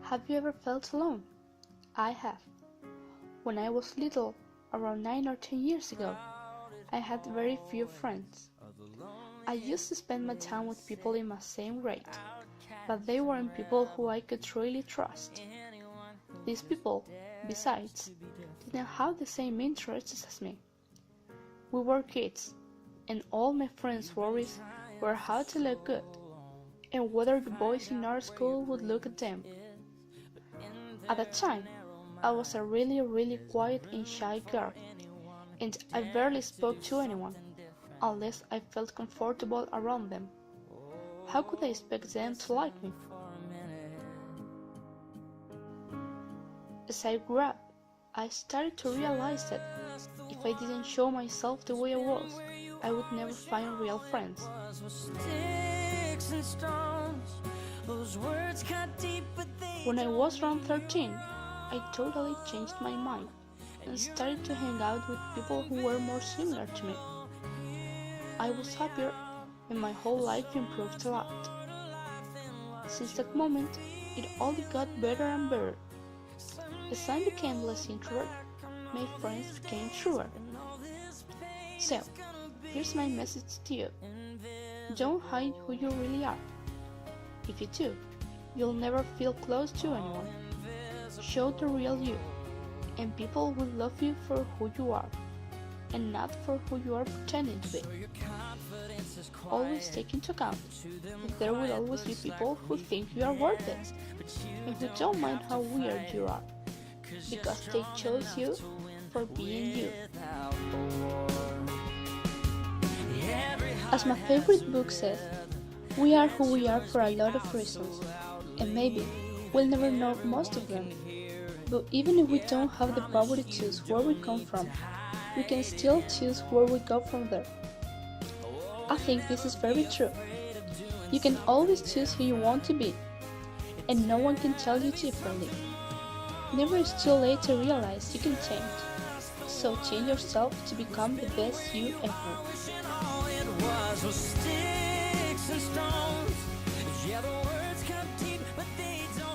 Have you ever felt alone? I have. When I was little, around 9 or 10 years ago, I had very few friends. I used to spend my time with people in my same grade, but they weren't people who I could really trust. These people, besides, didn't have the same interests as me. We were kids, and all my friends' worries were how to look good, and whether the boys in our school would look at them. At that time, I was a really quiet and shy girl, and I barely spoke to anyone, unless I felt comfortable around them. How could I expect them to like me? As I grew up, I started to realize that if I didn't show myself the way I was, I would never find real friends. When I was around 13, I totally changed my mind and started to hang out with people who were more similar to me. I was happier and my whole life improved a lot. Since that moment, it only got better and better. As I became less introverted, my friends became truer. So, here's my message to you. Don't hide who you really are. If you do, you'll never feel close to anyone. Show the real you, and people will love you for who you are, and not for who you are pretending to be. Always take into account that there will always be people who think you are worth it, and who don't mind how weird you are, because they chose you for being you. As my favorite book says, we are who we are for a lot of reasons, and maybe we'll never know most of them. But even if we don't have the power to choose where we come from, we can still choose where we go from there. I think this is very true. You can always choose who you want to be, and no one can tell you differently. Never is too late to realize you can change. So change yourself to become the best you ever. Sticks and stones. Yeah, the words cut deep, but they don't